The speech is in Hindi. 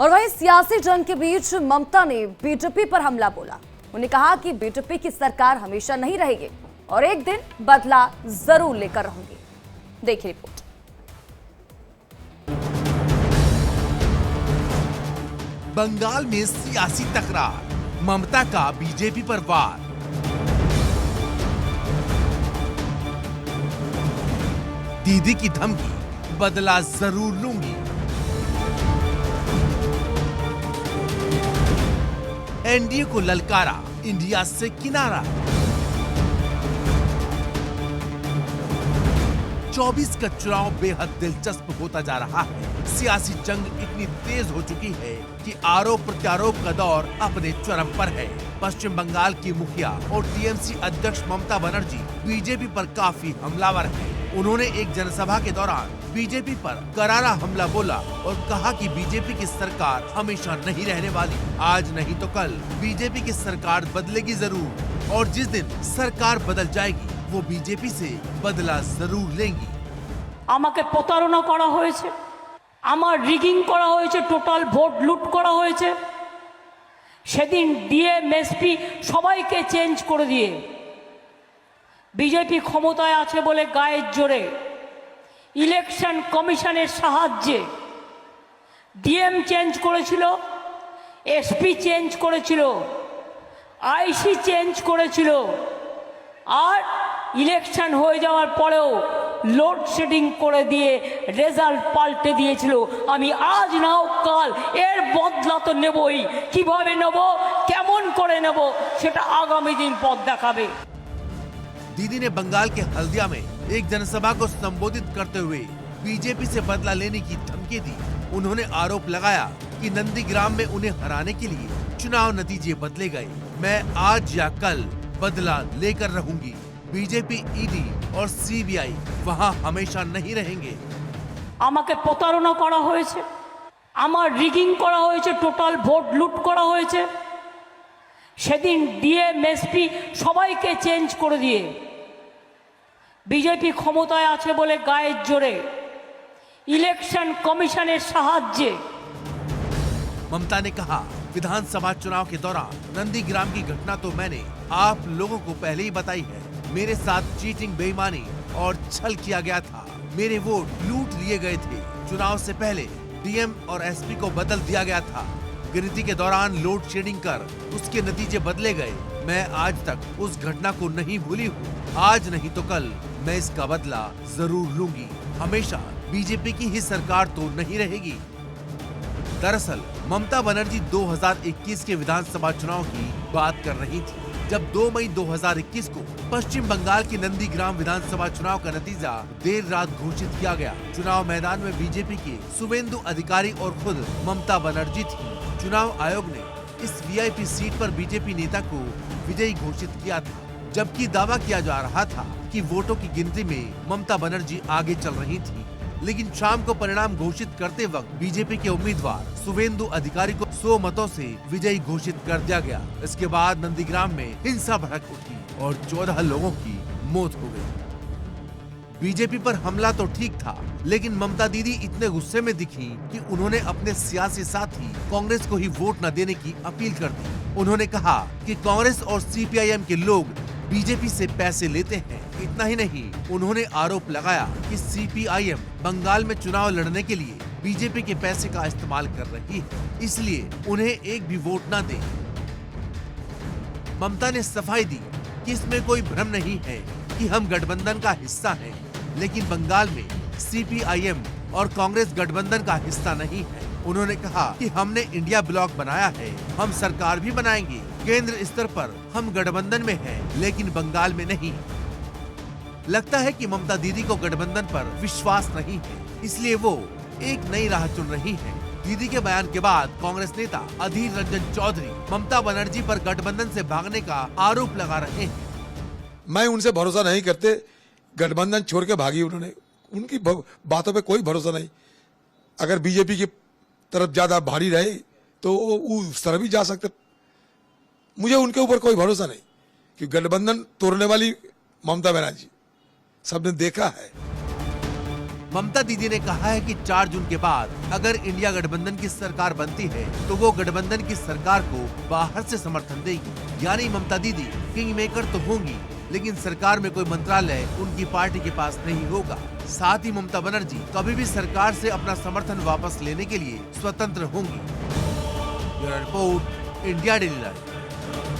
और वहीं सियासी जंग के बीच ममता ने बीजेपी पर हमला बोला। उन्होंने कहा कि बीजेपी की सरकार हमेशा नहीं रहेगी और एक दिन बदला जरूर लेकर रहूंगी। देखिए रिपोर्ट। बंगाल में सियासी तकरार, ममता का बीजेपी पर वार। दीदी की धमकी, बदला जरूर लूंगी। एनडीए को ललकारा, इंडिया से किनारा। 24 का चुनाव बेहद दिलचस्प होता जा रहा है। सियासी जंग इतनी तेज हो चुकी है कि आरोप प्रत्यारोप का दौर अपने चरम पर है। पश्चिम बंगाल की मुखिया और टीएमसी अध्यक्ष ममता बनर्जी बीजेपी पर काफी हमलावर है। उन्होंने एक जनसभा के दौरान बीजेपी पर करारा हमला बोला और कहा कि बीजेपी की सरकार हमेशा नहीं रहने वाली। आज नहीं तो कल बीजेपी की सरकार बदलेगी जरूर और जिस दिन सरकार बदल जाएगी वो बीजेपी से बदला जरूर लेंगी। আমাকে প্রতারণা করা হয়েছে, আমার রিগিং করা হয়েছে, টোটাল ভোট লুট করা হয়েছে। সেদিন ডিএম এসপি সবাইকে চেঞ্জ করে দিয়ে বিজেপি ক্ষমতায় আছে বলে গায়ের জোরে ইলেকশন কমিশনের সাহায্যে ডিএম চেঞ্জ করেছিল, এসপি চেঞ্জ করেছিল, আইসি চেঞ্জ করেছিল। আর ইলেকশন হয়ে যাওয়ার পরেও লোডশেডিং করে দিয়ে রেজাল্ট পাল্টে দিয়েছিল। আমি আজ নাও কাল এর বদলা তো নেবই। কিভাবে নেব, কেমন করে নেব সেটা আগামী দিন পথ দেখাবে। दीदी ने बंगाल के हल्दिया में एक जनसभा को संबोधित करते हुए बीजेपी से बदला लेने की धमकी दी। उन्होंने आरोप लगाया कि नंदीग्राम में उन्हें हराने के लिए चुनाव नतीजे बदले गए। मैं आज या कल बदला लेकर रहूंगी। बीजेपी, ईडी और सीबीआई वहां हमेशा नहीं रहेंगे। আমাকে প্রতারণা করা হয়েছে, আমার রিগিং করা হয়েছে, টোটাল ভোট লুট করা হয়েছে। সেদিন ডিএম এসপি সবাইকে চেঞ্জ করে দিয়ে বিজেপি ক্ষমতায় আছে বলে গায়ের জোরে ইলেকশন কমিশনের সাহায্যে। ममता ने कहा, विधानसभा चुनाव के दौरान नंदीग्राम की घटना तो मैंने आप लोगों को पहले ही बताई है। मेरे साथ चीटिंग, बेईमानी और छल किया गया था। मेरे वोट लूट लिए गए थे। चुनाव से पहले डीएम और एसपी को बदल दिया गया था। गिनती के दौरान लोड शेडिंग कर उसके नतीजे बदले गए। मैं आज तक उस घटना को नहीं भूली हूँ। आज नहीं तो कल मैं इसका बदला जरूर लूंगी। हमेशा बीजेपी की ही सरकार तो नहीं रहेगी। दरअसल ममता बनर्जी 2021 के विधानसभा चुनाव की बात कर रही थी, जब 2 मई 2021 को पश्चिम बंगाल के नंदीग्राम विधानसभा चुनाव का नतीजा देर रात घोषित किया गया। चुनाव मैदान में बीजेपी के शुवेंदु अधिकारी और खुद ममता बनर्जी थी। चुनाव आयोग ने इस वीआईपी सीट पर बीजेपी नेता को विजयी घोषित किया था, जबकि दावा किया जा रहा था कि वोटों की गिनती में ममता बनर्जी आगे चल रही थी। लेकिन शाम को परिणाम घोषित करते वक्त बीजेपी के उम्मीदवार शुवेंदु अधिकारी को 100 मतों से विजयी घोषित कर दिया गया। इसके बाद नंदीग्राम में हिंसा भड़क उठी और 14 लोगों की मौत हो गई। बीजेपी पर हमला तो ठीक था, लेकिन ममता दीदी इतने गुस्से में दिखी कि उन्होंने अपने सियासी साथी कांग्रेस को ही वोट न देने की अपील कर दी। उन्होंने कहा कि कांग्रेस और सीपीआईएम के लोग बीजेपी से पैसे लेते हैं। इतना ही नहीं, उन्होंने आरोप लगाया कि सीपीआईएम बंगाल में चुनाव लड़ने के लिए बीजेपी के पैसे का इस्तेमाल कर रही है, इसलिए उन्हें एक भी वोट न दें। ममता ने सफाई दी कि इसमें कोई भ्रम नहीं है कि हम गठबंधन का हिस्सा हैं, लेकिन बंगाल में सीपीआईएम और कांग्रेस गठबंधन का हिस्सा नहीं है। उन्होंने कहा कि हमने इंडिया ब्लॉक बनाया है, हम सरकार भी बनाएंगे। केंद्र स्तर पर हम गठबंधन में हैं, लेकिन बंगाल में नहीं। लगता है कि ममता दीदी को गठबंधन पर विश्वास नहीं है, इसलिए वो एक नई राह चुन रही है। दीदी के बयान के बाद कांग्रेस नेता अधीर रंजन चौधरी ममता बनर्जी पर गठबंधन से भागने का आरोप लगा रहे हैं। मैं उनसे भरोसा नहीं करते, गठबंधन छोड़ के भागी उन्होंने, उनकी बातों पे कोई भरोसा नहीं। अगर बीजेपी की तरफ ज्यादा भारी रहे तो उस तरफ भी जा सकते। मुझे उनके ऊपर कोई भरोसा नहीं कि गठबंधन तोड़ने वाली ममता बनर्जी सबने देखा है। ममता दीदी ने कहा है कि 4 जून के बाद अगर इंडिया गठबंधन की सरकार बनती है तो वो गठबंधन की सरकार को बाहर से समर्थन देगी। यानी ममता दीदी किंग मेकर तो होंगी, लेकिन सरकार में कोई मंत्रालय उनकी पार्टी के पास नहीं होगा। साथ ही ममता बनर्जी कभी भी सरकार से अपना समर्थन वापस लेने के लिए स्वतंत्र होंगी। Bureau report, India daily live.